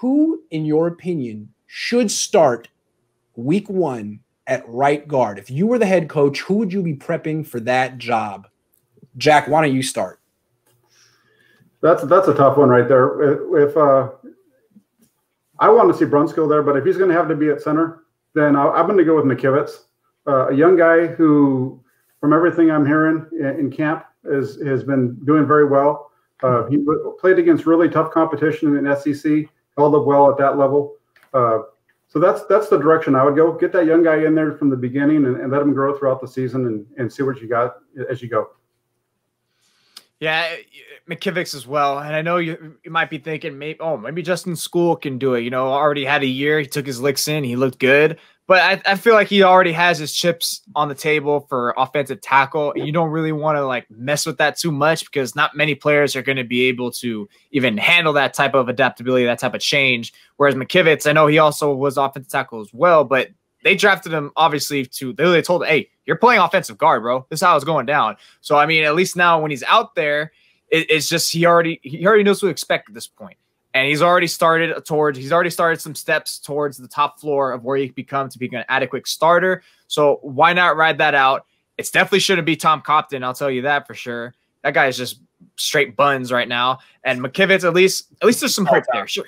who, in your opinion, should start week 1 at right guard? If you were the head coach, who would you be prepping for that job? Jack, why don't you start? That's a tough one right there. If I want to see Brunskill there, but if he's going to have to be at center, then I'm going to go with McKivitz, a young guy who, from everything I'm hearing in camp, has been doing very well. He played against really tough competition in SEC, held up well at that level. So that's the direction I would go. Get that young guy in there from the beginning and let him grow throughout the season and see what you got as you go. Yeah, McKivitz as well. And I know you might be thinking, maybe Justin School can do it. Already had a year. He took his licks in. He looked good. But I feel like he already has his chips on the table for offensive tackle. And you don't really want to mess with that too much because not many players are going to be able to even handle that type of adaptability, that type of change. Whereas McKivitz, I know he also was offensive tackle as well, but they drafted him obviously they told him, hey, you're playing offensive guard, bro. This is how it's going down. So, I mean, at least now when he's out there, it's just he already knows what to expect at this point. And he's already started some steps towards the top floor of where he can become to be an adequate starter. So why not ride that out? It definitely shouldn't be Tom Compton. I'll tell you that for sure. That guy is just straight buns right now. And McKivitz, at least there's some hope there. Sure.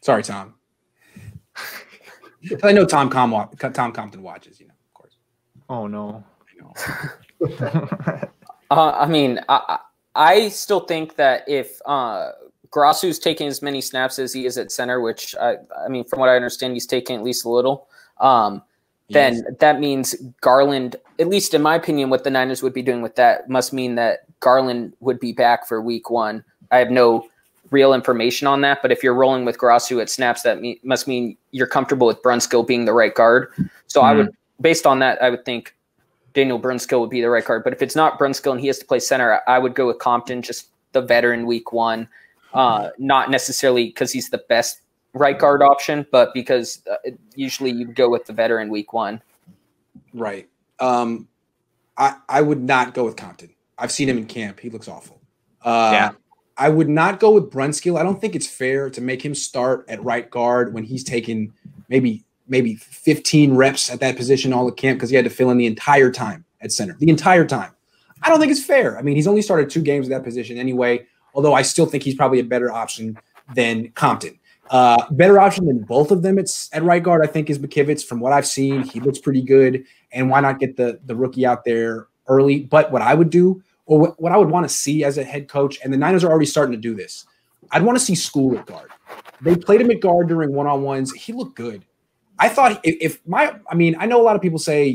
Sorry, Tom. I know Tom Compton watches, of course. Oh no. I mean, I still think that if Grasu's taking as many snaps as he is at center, which I mean, from what I understand, he's taking at least a little. Then that means Garland, at least in my opinion, what the Niners would be doing with that must mean that Garland would be back for week 1. I have no real information on that, but if you're rolling with Grasu at snaps, that must mean you're comfortable with Brunskill being the right guard. So I would, based on that, I would think Daniel Brunskill would be the right guard. But if it's not Brunskill and he has to play center, I would go with Compton, just the veteran week 1. Not necessarily because he's the best right guard option, but because usually you go with the veteran week 1. Right. I would not go with Compton. I've seen him in camp. He looks awful. Yeah. I would not go with Brunskill. I don't think it's fair to make him start at right guard when he's taken maybe 15 reps at that position all at camp because he had to fill in the entire time at center. The entire time. I don't think it's fair. I mean, he's only started 2 games at that position anyway, although I still think he's probably a better option than Compton. Better option than both of them at right guard, I think, is McKivitz. From what I've seen, he looks pretty good. And why not get the rookie out there early? But what I would do, or what I would want to see as a head coach, and the Niners are already starting to do this, I'd want to see School at guard. They played him at guard during one-on-ones. He looked good. I thought I know a lot of people say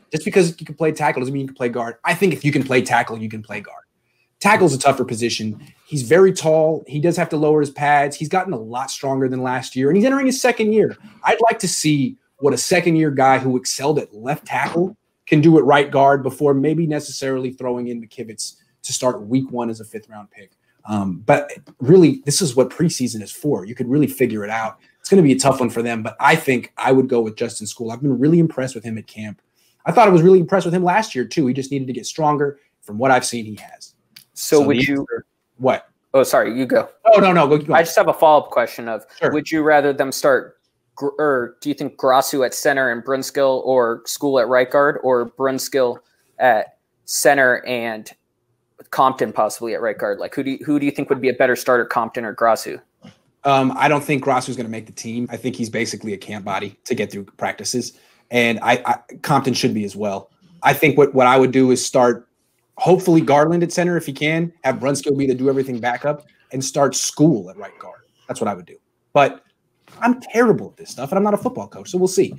just because you can play tackle doesn't mean you can play guard. I think if you can play tackle, you can play guard. Tackle's a tougher position. He's very tall. He does have to lower his pads. He's gotten a lot stronger than last year, and he's entering his second year. I'd like to see what a second-year guy who excelled at left tackle can do at right guard before maybe necessarily throwing in McKivitz to start week 1 as a 5th-round pick. But really, this is what preseason is for. You could really figure it out. It's going to be a tough one for them, but I think I would go with Justin School. I've been really impressed with him at camp. I thought I was really impressed with him last year, too. He just needed to get stronger. From what I've seen, he has. So would you – what? Oh, sorry, you go. Oh, no. Go. I just have a follow-up question of sure. Would you rather them start or do you think Grasu at center and Brunskill or School at right guard or Brunskill at center and Compton possibly at right guard? Like who do you think would be a better starter, Compton or Grasu? I don't think Grasu is going to make the team. I think he's basically a camp body to get through practices. And Compton should be as well. I think what I would do is start hopefully Garland at center if he can, have Brunskill be the do everything backup, and start School at right guard. That's what I would do. But I'm terrible at this stuff, and I'm not a football coach, so we'll see.